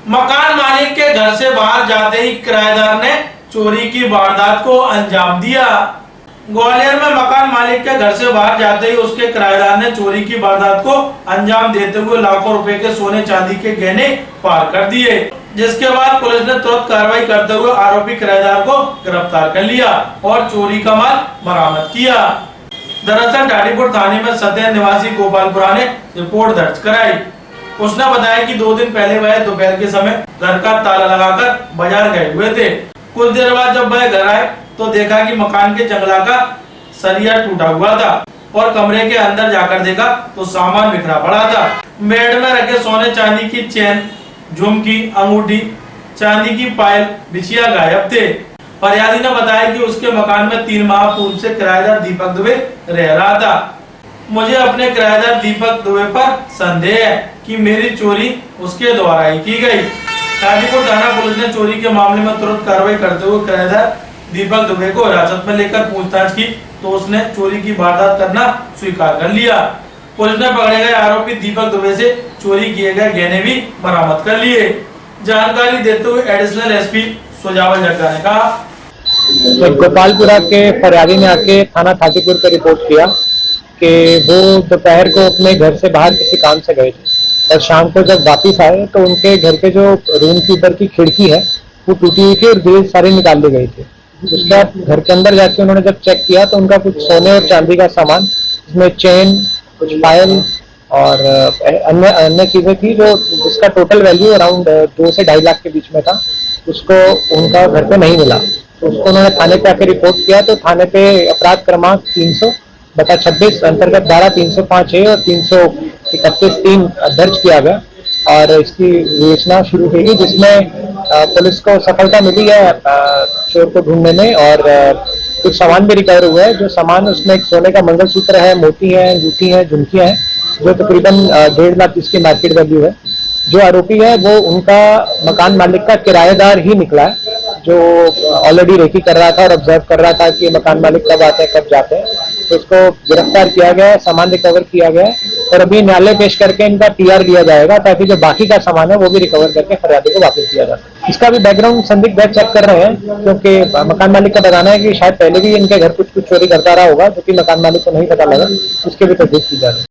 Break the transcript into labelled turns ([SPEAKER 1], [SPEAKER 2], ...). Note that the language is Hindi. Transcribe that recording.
[SPEAKER 1] मकान मालिक के घर से बाहर जाते ही किराएदार ने चोरी की वारदात को अंजाम दिया। ग्वालियर में मकान मालिक के घर से बाहर जाते ही उसके किराएदार ने चोरी की वारदात को अंजाम देते हुए लाखों रुपए के सोने चांदी के गहने पार कर दिए, जिसके बाद पुलिस ने तुरंत कार्रवाई करते हुए आरोपी किराएदार को गिरफ्तार कर लिया और चोरी का माल बरामद किया। दरअसल ढाडीपुर थाने में सतेन निवासी गोपालपुरा ने रिपोर्ट दर्ज कराई। उसने बताया कि 2 दिन पहले वह दोपहर के समय घर का ताला लगाकर बाजार गए हुए थे। कुछ देर बाद जब वह घर आए तो देखा कि मकान के जंगला का सरिया टूटा हुआ था और कमरे के अंदर जाकर देखा तो सामान बिखरा पड़ा था। बेड में रखे सोने चांदी की चेन, झुमकी, अंगूठी, चांदी की पायल, बिछिया गायब थे। फरियादी ने बताया कि उसके मकान में 3 माह पूर्व से किराएदार दीपक दुबे रह रहा था। मुझे अपने किराएदार दीपक दुबे पर संदेह है कि मेरी चोरी उसके द्वारा ही की गई। ढाडीपुर थाना पुलिस ने चोरी के मामले में तुरंत कार्रवाई करते हुए किराएदार दीपक दुबे को हिरासत में लेकर पूछताछ की तो उसने चोरी की वारदात करना स्वीकार कर लिया। पुलिस ने पकड़े गए आरोपी दीपक दुबे से चोरी किए गए गहने भी बरामद कर लिए। जानकारी देते हुए एडिशनल एसपी सुजावल जग्गा ने कहा,
[SPEAKER 2] गोपालपुरा के फरियादी ने आके थाना थाटीपुर पे रिपोर्ट किया कि वो दोपहर को अपने घर से बाहर किसी काम से गए थे और शाम को जब वापस आए तो उनके घर के जो रूम की ऊपर की खिड़की है वो टूटी हुई थी और ग्रिल सारी निकाल ली गई थी। उसके बाद घर के अंदर जाके उन्होंने जब चेक किया तो उनका कुछ सोने और चांदी का सामान, जिसमें चेन, कुछ पायल और अन्य चीजें थी जो जिसका टोटल वैल्यू अराउंड 2 से 2.5 लाख के बीच में था, उसको उनका घर पे नहीं मिला। तो उसको उन्होंने थाने पे आके रिपोर्ट किया तो थाने पे अपराध क्रमांक 300/26 अंतर्गत धारा 305A और 331(3) दर्ज किया गया और इसकी विवेचना शुरू की गई, जिसमें पुलिस को सफलता मिली है चोर को ढूंढने में और कुछ सामान भी रिकवर हुआ है। जो सामान उसमें एक सोने का मंगलसूत्र है, मोती है, अंगूठी है, झुमकियां हैं, जो तकरीबन 1.5 लाख इसकी मार्केट वैल्यू है। जो आरोपी है वो उनका मकान मालिक का किराएदार ही निकला है, जो ऑलरेडी रेकी कर रहा था और ऑब्जर्व कर रहा था कि मकान मालिक कब आते हैं कब जाते हैं। तो उसको गिरफ्तार किया गया है, सामान रिकवर किया गया है और अभी न्यायालय पेश करके इनका PR लिया जाएगा ताकि जो बाकी का सामान है वो भी रिकवर करके फरियादी को वापस दिया जा सके। इसका भी बैकग्राउंड संदिग्ध चेक कर रहे हैं, क्योंकि मकान मालिक का बताना है कि शायद पहले भी इनके घर कुछ चोरी करता रहा होगा, जो कि मकान मालिक को नहीं पता लगा, उसके भी तस्दीक की जा रही है।